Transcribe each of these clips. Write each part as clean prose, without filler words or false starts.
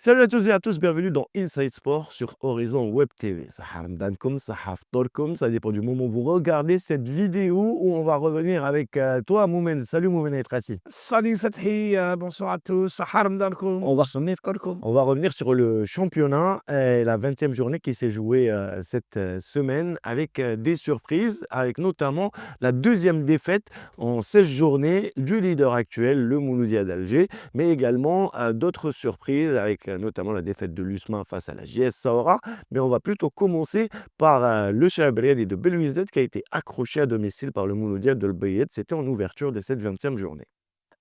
Salut à tous et à tous, bienvenue dans Inside Sport sur Horizon Web TV. صحة رمضانكم, صحة فطوركم, ça dépend du moment où vous regardez cette vidéo où on va revenir avec toi, Moumen. Salut Moumen et Tracy. Salut Fatih, bonsoir à tous. Sahar Mdankoum. On va, Sonnet Korkoum. on va revenir sur le championnat et la 20e journée qui s'est jouée cette semaine avec des surprises, avec notamment la deuxième défaite en 16 journées du leader actuel, le Mouloudia d'Alger, mais également d'autres surprises avec notamment la défaite de l'USMA face à la JS Saoura. Mais on va plutôt commencer par le Chabriadi de Belouizdad qui a été accroché à domicile par le Mouloudia de L'Bayed. C'était en ouverture de cette 20e journée.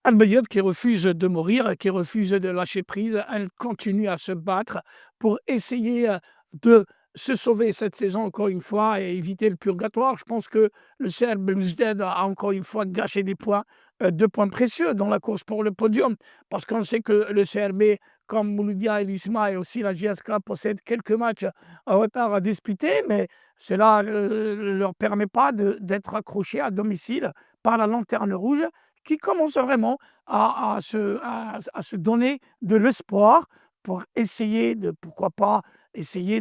Al-Bayed qui refuse de mourir, qui refuse de lâcher prise, elle continue à se battre pour essayer de se sauver cette saison encore une fois et éviter le purgatoire. Je pense que le CR Belouizdad a encore une fois gâché des points, 2 points précieux dans la course pour le podium, parce qu'on sait que le CRB, comme Mouloudia et l'ISMA et aussi la JSK, possèdent quelques matchs en retard à disputer, mais cela ne leur permet pas d'être accrochés à domicile par la lanterne rouge qui commence vraiment à se donner de l'espoir pour essayer de, pourquoi pas, essayer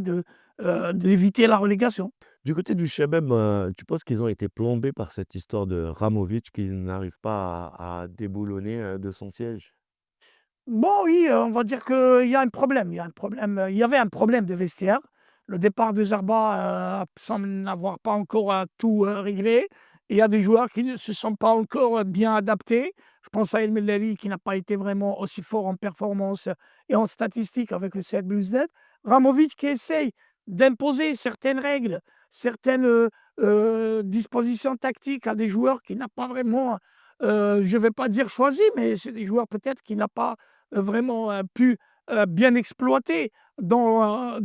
d'éviter la relégation. Du côté du Chabeb, tu penses qu'ils ont été plombés par cette histoire de Ramovic qui n'arrive pas à déboulonner, de son siège? Bon, oui, on va dire qu'il y a un problème. Il y a un problème. Il y avait un problème de vestiaire. Le départ de Zarba semble n'avoir pas encore tout réglé. Il y a des joueurs qui ne se sont pas encore bien adaptés. Je pense à El Mellali qui n'a pas été vraiment aussi fort en performance et en statistique avec le CF Belouizdad. Ramovic qui essaye d'imposer certaines règles, certaines dispositions tactiques à des joueurs qui n'a pas vraiment, je ne vais pas dire choisi, mais c'est des joueurs peut-être qui n'a pas vraiment pu bien exploiter dans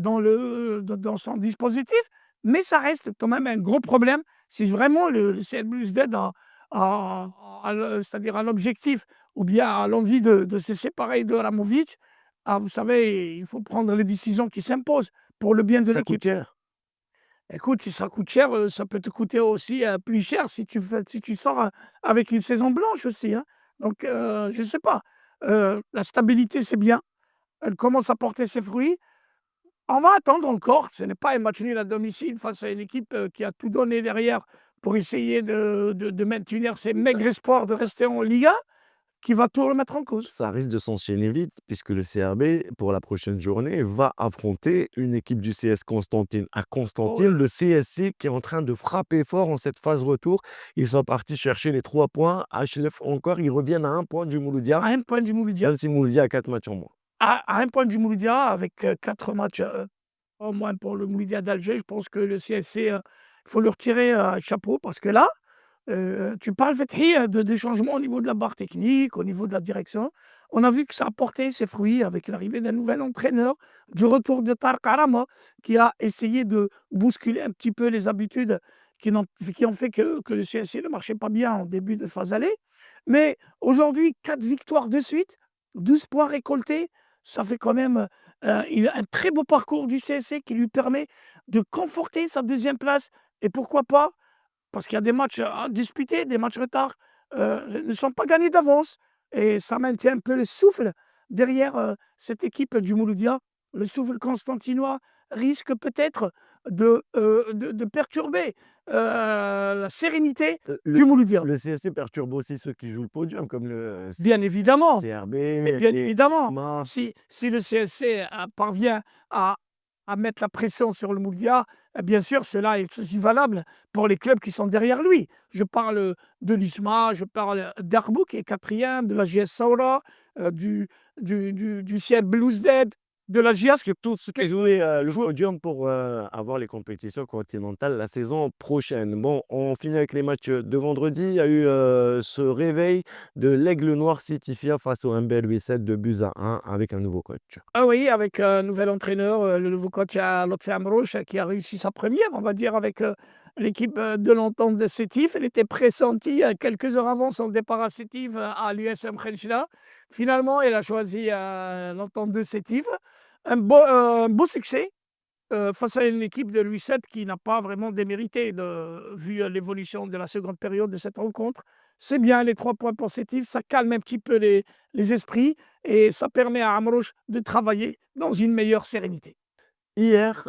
son dispositif, mais ça reste quand même un gros problème. Si vraiment le CF Belouizdad c'est-à-dire à l'objectif ou bien à l'envie de se séparer de Ramovic, vous savez, il faut prendre les décisions qui s'imposent pour le bien de Ça coûte l'équipe. cher. Écoute, si ça coûte cher, ça peut te coûter aussi plus cher si tu sors avec une saison blanche aussi, hein. Donc je ne sais pas. La stabilité, c'est bien. Elle commence à porter ses fruits. On va attendre encore. Ce n'est pas un match nul à domicile face à une équipe qui a tout donné derrière pour essayer de maintenir ses maigres espoirs de rester en Liga, qui va tout remettre en cause. Ça risque de s'enchaîner vite puisque le CRB, pour la prochaine journée, va affronter une équipe du CS Constantine à Oh Constantine, là. le CSC qui est en train de frapper fort en cette phase retour. Ils sont partis chercher les 3 points. HLF encore, ils reviennent à 1 point du Mouloudia, À un point du Mouloudia, même si Mouloudia a 4 matchs en moins. à un point du Mouloudia avec 4 matchs au moins pour le Mouloudia d'Alger. Je pense que le CSC, il faut leur tirer un chapeau parce que là, tu parles Fethi, des changements au niveau de la barre technique, au niveau de la direction. On a vu que ça a porté ses fruits avec l'arrivée d'un nouvel entraîneur, du retour de Tarek Arama, qui a essayé de bousculer un petit peu les habitudes qui ont fait que le CSC ne marchait pas bien en début de phase aller. Mais aujourd'hui, 4 victoires de suite, 12 points récoltés, ça fait quand même un très beau parcours du CSC qui lui permet de conforter sa deuxième place. Et pourquoi pas, parce qu'il y a des matchs à disputer, des matchs retard, ne sont pas gagnés d'avance et ça maintient un peu le souffle derrière, cette équipe du Mouloudia. Le souffle constantinois risque peut-être de perturber, la sérénité Le du Mouloudia. le CSC perturbe aussi ceux qui jouent le podium comme le Bien évidemment, CRB bien et évidemment. SMA. Si le CSC parvient à mettre la pression sur le Mouloudia, bien sûr, cela est aussi valable pour les clubs qui sont derrière lui. Je parle de l'ISMA, je parle d'Arbouk qui est quatrième, de la JS Saoura, du CR Belouizdad, de la JS. Surtout ceux qui jouaient le podium pour avoir les compétitions continentales la saison prochaine. Bon, on finit avec les matchs de vendredi. Il y a eu ce réveil de l'Aigle Noir Citifia face au MBL 7 de buts à 1 avec un nouveau coach. Ah oui, avec un nouvel entraîneur, le nouveau coach à Lotfi Amrouche qui a réussi sa première, on va dire, avec l'équipe de l'Entente de Sétif. Elle était pressentie quelques heures avant son départ à Sétif, à l'USM Khenchela. Finalement, elle a choisi l'Entente de Sétif. Un beau succès, face à une équipe de Louis VII qui n'a pas vraiment démérité vu l'évolution de la seconde période de cette rencontre. C'est bien les 3 points positifs, ça calme un petit peu les esprits et ça permet à Amrouche de travailler dans une meilleure sérénité. Hier,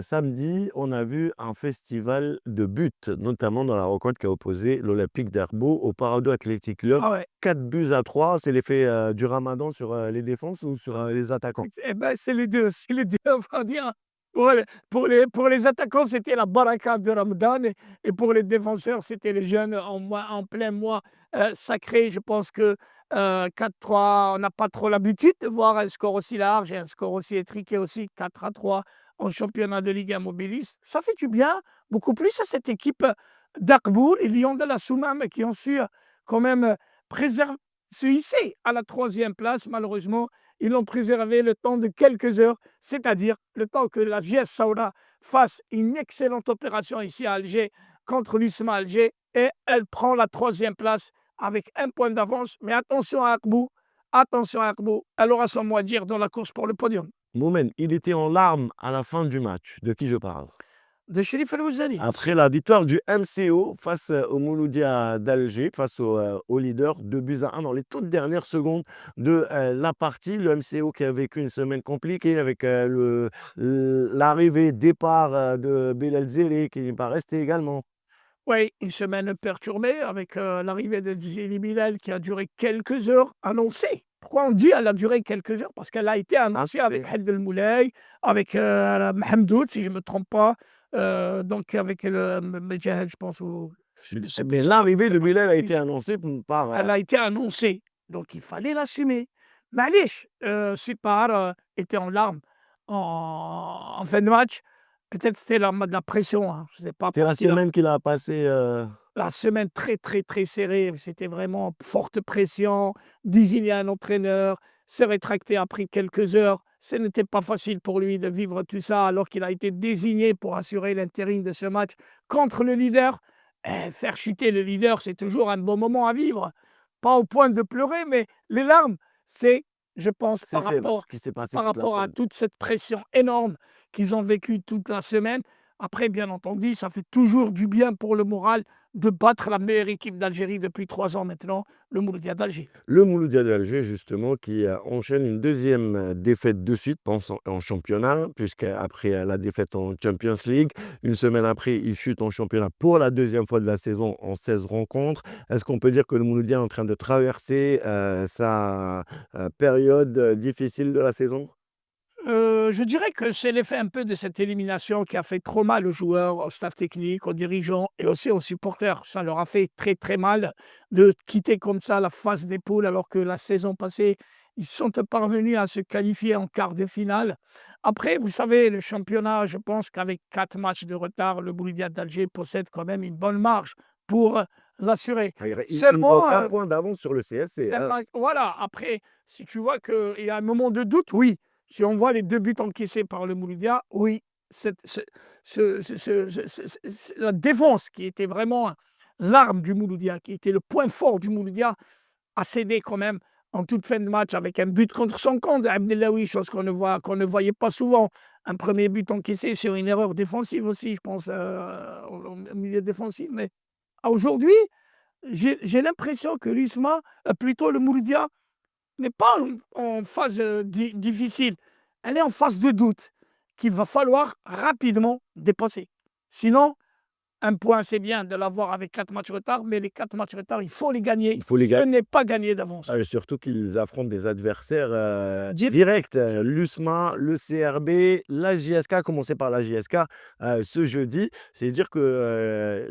samedi, on a vu un festival de buts, notamment dans la rencontre qui a opposé l'Olympique d'Arbo au Parado Athletic Club. Ah ouais. 4-3, c'est l'effet, du ramadan sur, les défenses ou sur, les attaquants? Eh ben, c'est les 2, c'est les 2 on va dire. Pour les attaquants, c'était la baraka de Ramadan et pour les défenseurs, c'était les jeunes en plein mois, sacré. Je pense que, 4-3, on n'a pas trop l'habitude de voir un score aussi large et un score aussi étriqué aussi, 4-3 en championnat de Ligue 1 Mobilis. Ça fait du bien, beaucoup plus à cette équipe, d'Akboul et Lyon de la Soumam qui ont su, quand même, préserv se hisser à la 3e place. Malheureusement, ils l'ont préservé le temps de quelques heures, c'est-à-dire le temps que la JS Saoura fasse une excellente opération ici à Alger contre l'USMA Alger et elle prend la 3e place avec 1 point d'avance. Mais attention à Akbou, elle aura son mot à dire dans la course pour le podium. Moumen, il était en larmes à la fin du match. De qui je parle? De Chérif El Ouzani. Après la victoire du MCO face, au Mouloudia d'Alger, face au leader, 2-1 dans les toutes dernières secondes de, la partie. Le MCO qui a vécu une semaine compliquée avec, l'arrivée, départ, de Belal Zéli qui n'est pas resté également. Oui, une semaine perturbée avec, l'arrivée de Djili Bilal qui a duré quelques heures annoncée. Pourquoi on dit elle a duré quelques heures? Parce qu'elle a été annoncée avec Annoncée. Had El Moulay, avec, Mahmoud si je ne me trompe pas, donc avec le Medjahid je pense ou je sais Mais plus. l'arrivée de Belal a été annoncée par, Elle a été annoncée, donc il fallait l'assumer. Malich, Sipar, était en larmes en fin de match. Peut-être c'était la pression, hein, je sais pas c'était la parce qu'il a semaine qu'il a passée, la semaine très, très, très serrée, c'était vraiment forte pression, désigner un entraîneur, se rétracter après quelques heures. Ce n'était pas facile pour lui de vivre tout ça alors qu'il a été désigné pour assurer l'intérim de ce match contre le leader. Faire chuter le leader, c'est toujours un bon moment à vivre. Pas au point de pleurer, mais les larmes, c'est, je pense, c'est ce qui s'est passé par toute la rapport à semaine. toute cette pression énorme qu'ils ont vécue toute la semaine. Après, bien entendu, ça fait toujours du bien pour le moral de battre la meilleure équipe d'Algérie depuis 3 ans maintenant, le Mouloudia d'Alger. Le Mouloudia d'Alger justement qui, enchaîne une deuxième défaite de suite pense en championnat puisqu'après, la défaite en Champions League, une semaine après, il chute en championnat pour la deuxième fois de la saison en 16 rencontres. Est-ce qu'on peut dire que le Mouloudia est en train de traverser, sa, période, difficile de la saison? Je dirais que c'est l'effet un peu de cette élimination qui a fait trop mal aux joueurs, au staff technique, aux dirigeants et aussi aux supporters. Ça leur a fait très, très mal de quitter comme ça la phase des poules alors que la saison passée, ils sont parvenus à se qualifier en quart de finale. Après, vous savez, le championnat, je pense qu'avec 4 matchs de retard, le Mouloudia d'Alger possède quand même une bonne marge pour, l'assurer. Ah, il manque Seulement, 1 point d'avance sur le CSC, hein. voilà, après, si tu vois qu'il y a un moment de doute, oui. Si on voit les 2 buts encaissés par le Mouloudia, oui, cette la défense qui était vraiment l'arme du Mouloudia, qui était le point fort du Mouloudia, a cédé quand même en toute fin de match avec un but contre son camp d'Abdellaoui, chose qu'on ne voyait pas souvent. Un premier but encaissé sur une erreur défensive aussi, je pense, au milieu défensif. Mais aujourd'hui, j'ai l'impression que l'USMA, plutôt le Mouloudia, n'est pas en phase, difficile. Elle est en phase de doute qu'il va falloir rapidement dépasser. Sinon, un point, c'est bien de l'avoir avec 4 matchs de retard, mais les 4 matchs de retard, il faut les gagner. Il faut les Ce gagner. n'est pas gagné d'avance. Surtout qu'ils affrontent des adversaires, Direct. directs, l'USMA, le CRB, la JSK, à commencer par la JSK, ce jeudi. C'est dire que,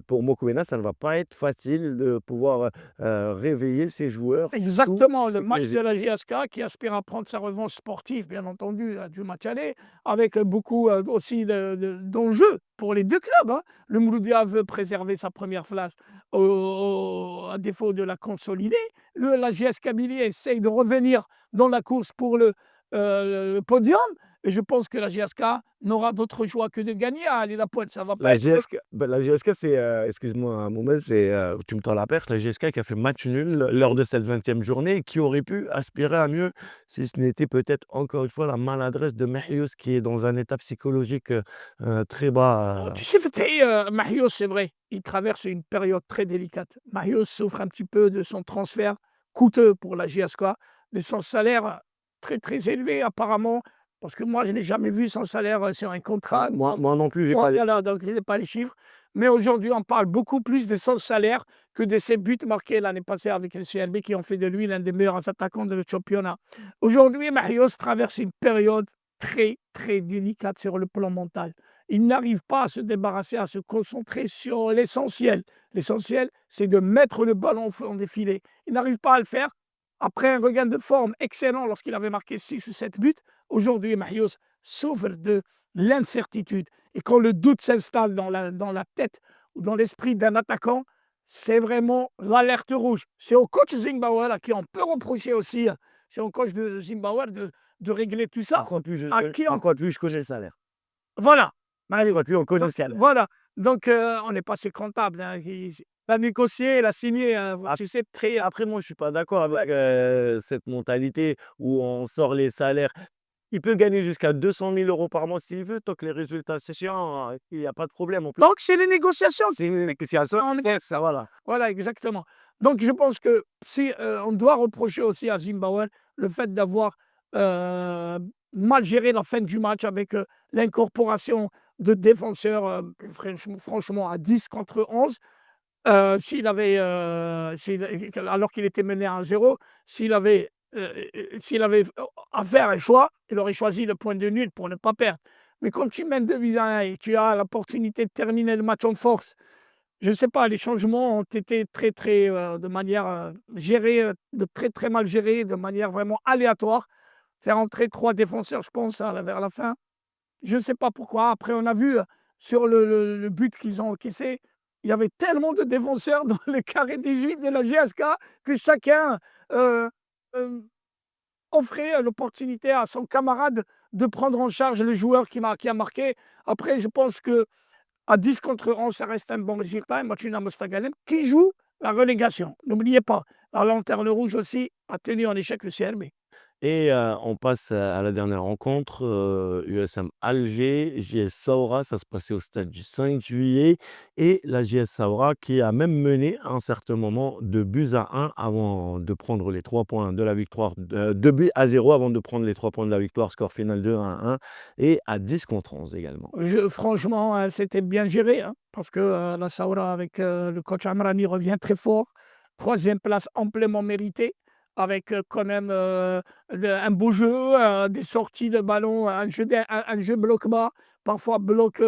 pour Mokoena, ça ne va pas être facile de pouvoir, réveiller ses joueurs sous Exactement, le toutes match les de la JSK qui aspire à prendre sa revanche sportive, bien entendu, du match aller, avec beaucoup aussi d'enjeux pour les 2 clubs, hein. Le Mouloudia veut préserver sa première place à défaut de la consolider. La JS Kabylie essaye de revenir dans la course pour le podium et je pense que la GSK n'aura d'autre choix que de gagner à Ali La Pointe. Ça va pas La être GSK, bah, la GSK, c'est, excuse-moi Mohamed, c'est, tu me tends la perche, la GSK qui a fait match nul lors de cette 20e journée et qui aurait pu aspirer à mieux si ce n'était peut-être encore une fois la maladresse de Mahious qui est dans un état psychologique, très oh, bas. tu sais Fethi, Mahious, c'est vrai, il traverse une période très délicate. Mahious souffre un petit peu de son transfert coûteux pour la JSK, de son salaire très, très élevé apparemment, parce que moi je n'ai jamais vu son salaire, sur un contrat. Moi non plus, j'ai pas les Voilà, donc je n'ai pas les chiffres. Mais aujourd'hui, on parle beaucoup plus de son salaire que de ses buts marqués l'année passée avec le CLB qui ont fait de lui l'un des meilleurs attaquants de le championnat. Aujourd'hui, Mahious traverse une période très, très délicate sur le plan mental. Il n'arrive pas à se débarrasser, à se concentrer sur l'essentiel. L'essentiel, c'est de mettre le ballon au fond des filets. Il n'arrive pas à le faire. Après un regain de forme excellent lorsqu'il avait marqué 6 ou 7 buts, aujourd'hui, Mahious souffre de l'incertitude. Et quand le doute s'installe dans la tête ou dans l'esprit d'un attaquant, c'est vraiment l'alerte rouge. C'est au coach Zimbabwe à qui on peut reprocher aussi, c'est au coach de Zimbabwe de régler tout ça. À qui on... par contre lui, je connais le salaire. Voilà. Par contre lui, on connaît le Donc, salaire. voilà. Donc, on n'est pas ses comptables. Hein. Il a négocié, il a signé, Ap tu sais, très. Après moi, je suis pas d'accord avec, cette mentalité où on sort les salaires. Il peut gagner jusqu'à 200 000 € par mois s'il veut, tant que les résultats c'est chiant, il y a pas de problème. En plus, Donc, c'est les négociations. c'est une négociation, On est- ça voilà. Voilà, exactement. Donc, je pense que si on doit reprocher aussi à Zimbabwe le fait d'avoir euh, mal géré la fin du match avec l'incorporation de défenseurs, franchement, à 10 contre 11. Alors qu'il était mené à 1-0, s'il avait à faire un choix, il aurait choisi le point de nul pour ne pas perdre. Mais quand tu mènes 2 buts à 1 et tu as l'opportunité de terminer le match en force, je ne sais pas, les changements ont été très, très, de manière gérée, de très, très mal gérés, de manière vraiment aléatoire. Faire entrer 3 défenseurs, je pense, vers la fin. Je ne sais pas pourquoi. Après, on a vu sur le but qu'ils ont encaissé, il y avait tellement de défenseurs dans le carré 18 de la GSK que chacun euh, euh, offrait l'opportunité à son camarade de prendre en charge le joueur qui a marqué. Après, je pense que à 10 contre 11, ça reste un bon résultat. Et Matchuna Mostagalem qui joue la relégation. N'oubliez pas, la lanterne rouge aussi a tenu en échec le CRB. Et on passe à la dernière rencontre, USM Alger, JS Saoura, ça se passait au stade du 5 juillet et la JS Saoura qui a même mené à un certain moment 2 buts à 1 avant de prendre les 3 points de la victoire, 2 buts à 0 avant de prendre les 3 points de la victoire, score final 2-1 et à 10 contre 11 également. Franchement, c'était bien géré, hein, parce que la Saoura avec le coach Amrani revient très fort. Troisième place amplement méritée, avec quand même un beau jeu, des sorties de ballon, un jeu bloc bas, parfois bloc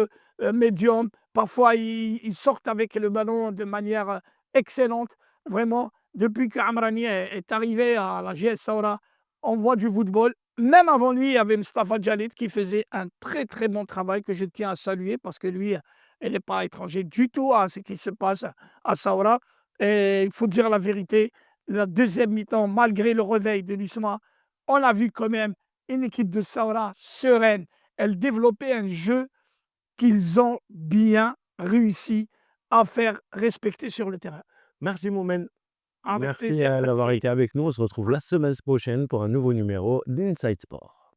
médium, parfois ils sortent avec le ballon de manière excellente. Vraiment, depuis qu'Amrani est arrivé à la GS Saoura, on voit du football. Même avant lui, il y avait Mustapha Djalit qui faisait un très, très bon travail que je tiens à saluer parce que lui, il n'est pas étranger du tout à ce qui se passe à Saoura. Et il faut dire la vérité, la deuxième mi-temps, malgré le réveil de l'USMA, on a vu quand même une équipe de Saoura sereine. Elle développait un jeu qu'ils ont bien réussi à faire respecter sur le terrain. Merci Momen, Avec merci, plaisir. d'avoir été avec nous. On se retrouve la semaine prochaine pour un nouveau numéro d'Inside Sport.